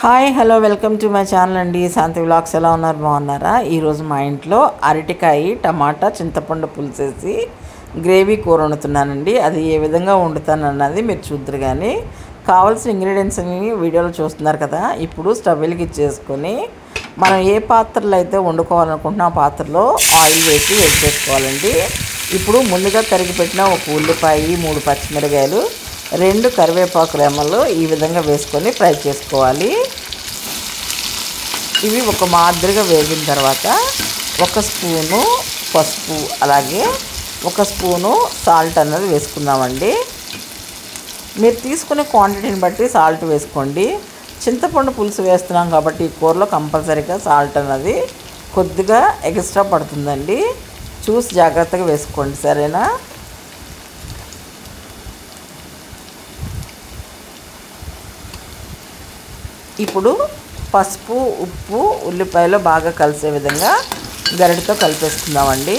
Hi hello welcome to my channel అండి. శాంతి vlogs. ఎలా ఉన్నారు? బాగున్నారా? ఈరోజు మా ఇంట్లో అరటికాయ టమాటా చింతపండు పులుసేసి గ్రేవీ కూర వండుతున్నానండి. అది ఏ విధంగా వండుతాను అన్నది మీరు చూద్దరు. కానీ కావాల్సిన ఇంగ్రీడియంట్స్ అన్ని వీడియోలో చూస్తున్నారు కదా. ఇప్పుడు స్టవ్ వెలిగించేసుకొని మనం ఏ పాత్రలో అయితే వండుకోవాలనుకుంటున్నా ఆ పాత్రలో ఆయిల్ వేసి వేడి చేసుకోవాలండి. ఇప్పుడు ముందుగా తరిగి పెట్టిన ఒక ఉల్లిపాయ, 3 పచ్చిమిరకాయలు, 2 కరివేపాకు రెమ్మలు ఈ విధంగా వేసుకొని ఫ్రై చేసుకోవాలి. ఇవి ఒక మాదిరిగా వేగిన తర్వాత 1 స్పూను పసుపు, అలాగే 1 స్పూను సాల్ట్ అన్నది వేసుకుందామండి. మీరు తీసుకునే క్వాంటిటీని బట్టి సాల్ట్ వేసుకోండి. చింతపండు పులుసు వేస్తున్నాం కాబట్టి ఈ కూరలో కంపల్సరీగా సాల్ట్ అన్నది కొద్దిగా ఎక్స్ట్రా పడుతుందండి. చూసి జాగ్రత్తగా వేసుకోండి, సరేనా? ఇప్పుడు పసుపు, ఉప్పు ఉల్లిపాయలో బాగా కలిసే విధంగా గరిటతో కలిపేసుకుందామండి.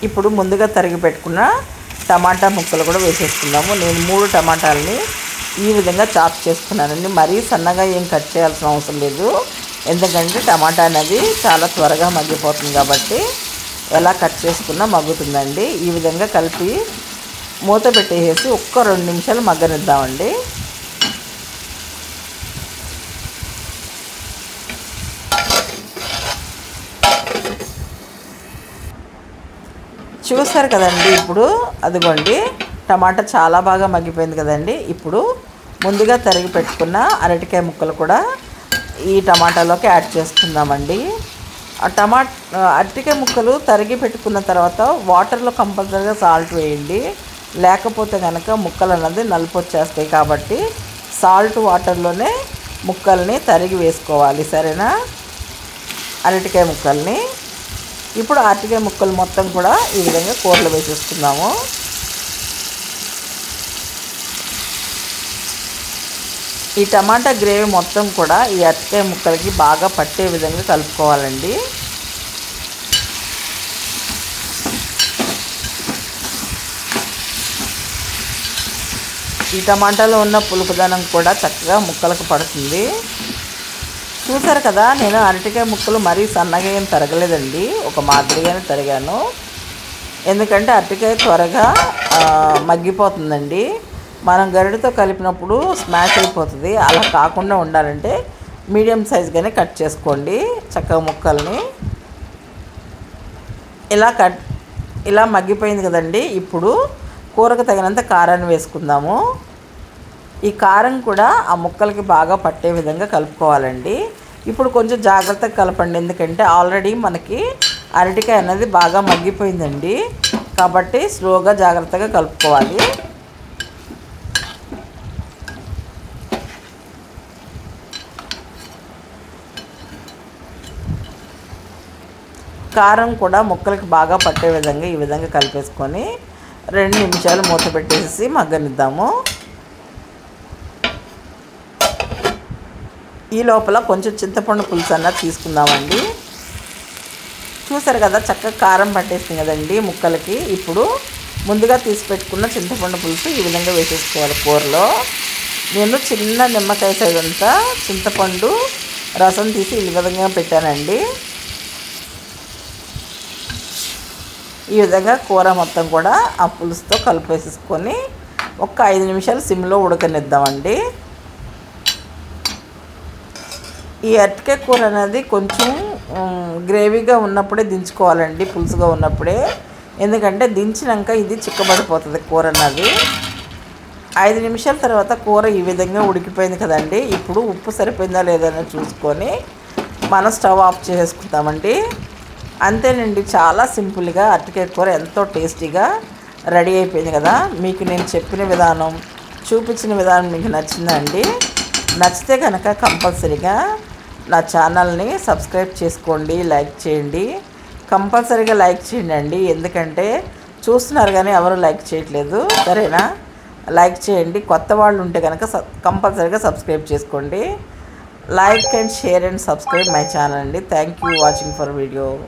ఇప్పుడు ముందుగా తరిగి పెట్టుకున్న టమాటా ముక్కలు కూడా వేసేసుకుందాము. నేను 3 టమాటాలని ఈ విధంగా చాప్ చేసుకున్నానండి. మరీ సన్నగా ఏం కట్ చేయాల్సిన అవసరం లేదు, ఎందుకంటే టమాటా అనేది చాలా త్వరగా మగ్గిపోతుంది కాబట్టి ఎలా కట్ చేసుకున్నా మగ్గుతుందండి. ఈ విధంగా కలిపి మూత పెట్టేసి 1-2 నిమిషాలు మగ్గనిద్దామండి. చూసారు కదండి. ఇప్పుడు అదిగోండి, టమాటా చాలా బాగా మగ్గిపోయింది కదండి. ఇప్పుడు ముందుగా తరిగి పెట్టుకున్న అరటికాయ ముక్కలు కూడా ఈ టమాటాలోకి యాడ్ చేసుకుందామండి. అరటికాయ ముక్కలు తరిగి పెట్టుకున్న తర్వాత వాటర్లో కంపల్సరీగా సాల్ట్ వేయండి, లేకపోతే కనుక ముక్కలు అన్నది నలుపు వచ్చేస్తాయి. కాబట్టి సాల్ట్ వాటర్లోనే ముక్కల్ని తరిగి వేసుకోవాలి, సరేనా? అరటికాయ ముక్కల్ని ఇప్పుడు అరటికాయ ముక్కలు మొత్తం కూడా ఈ విధంగా కూరలో వేసేసుకుందాము. ఈ టమాటా గ్రేవీ మొత్తం కూడా ఈ అరటికాయ ముక్కలకి బాగా పట్టే విధంగా కలుపుకోవాలండి. ఈ టమాటాలో ఉన్న పులుపుదనం కూడా చక్కగా ముక్కలకు పడుతుంది. చూసారు కదా, నేను అరటికాయ ముక్కలు మరీ సన్నగా ఏం తరగలేదండి, ఒక మాదిరిగానే తరిగాను. ఎందుకంటే అరటికాయ త్వరగా మగ్గిపోతుందండి. మనం గరిటతో కలిపినప్పుడు స్మాష్ అయిపోతుంది. అలా కాకుండా ఉండాలంటే మీడియం సైజ్గానే కట్ చేసుకోండి చక్కగా ముక్కల్ని. ఇలా మగ్గిపోయింది కదండి. ఇప్పుడు కూరకు తగినంత కారాన్ని వేసుకుందాము. ఈ కారం కూడా ఆ ముక్కలకి బాగా పట్టే విధంగా కలుపుకోవాలండి. ఇప్పుడు కొంచెం జాగ్రత్తగా కలపండి, ఎందుకంటే ఆల్రెడీ మనకి అరటికాయ అనేది బాగా మగ్గిపోయిందండి. కాబట్టి స్లోగా జాగ్రత్తగా కలుపుకోవాలి. కారం కూడా ముక్కలకి బాగా పట్టే విధంగా ఈ విధంగా కలిపేసుకొని 2 నిమిషాలు మూత పెట్టేసి మగ్గనిద్దాము. ఈ లోపల కొంచెం చింతపండు పులుసు అన్నది తీసుకుందామండి. చూసారు కదా, చక్కగా కారం పట్టేసింది కదండి ముక్కలకి. ఇప్పుడు ముందుగా తీసి పెట్టుకున్న చింతపండు పులుసు ఈ విధంగా వేసేసుకోవాలి కూరలో. నేను చిన్న నిమ్మకాయ సైజ్ అంతా చింతపండు రసం తీసి ఈ విధంగా పెట్టానండి. ఈ విధంగా కూర మొత్తం కూడా ఆ పులుసుతో కలిపేసేసుకొని ఒక 5 నిమిషాలు సిమ్లో ఉడకనిద్దామండి. ఈ అరటికాయ కూర అనేది కొంచెం గ్రేవీగా ఉన్నప్పుడే దించుకోవాలండి, పులుసుగా ఉన్నప్పుడే. ఎందుకంటే దించినాక ఇది చిక్కబడిపోతుంది కూర అన్నది. 5 నిమిషాల తర్వాత కూర ఈ విధంగా ఉడికిపోయింది కదండి. ఇప్పుడు ఉప్పు సరిపోయిందా లేదని చూసుకొని మనం స్టవ్ ఆఫ్ చేసుకుంటామండి. అంతేనండి, చాలా సింపుల్గా అరటికాయ కూర ఎంతో టేస్టీగా రెడీ అయిపోయింది కదా. మీకు నేను చెప్పిన విధానం, చూపించిన విధానం మీకు నచ్చిందండి? నచ్చితే కనుక కంపల్సరీగా నా ఛానల్ని సబ్స్క్రైబ్ చేసుకోండి, లైక్ చేయండి. కంపల్సరీగా లైక్ చేయండి, ఎందుకంటే చూస్తున్నారు కానీ ఎవరు లైక్ చేయట్లేదు, సరేనా? లైక్ చేయండి. కొత్త వాళ్ళు ఉంటే కనుక కంపల్సరీగా సబ్స్క్రైబ్ చేసుకోండి. Like and share and subscribe my channel. Thank you watching for video.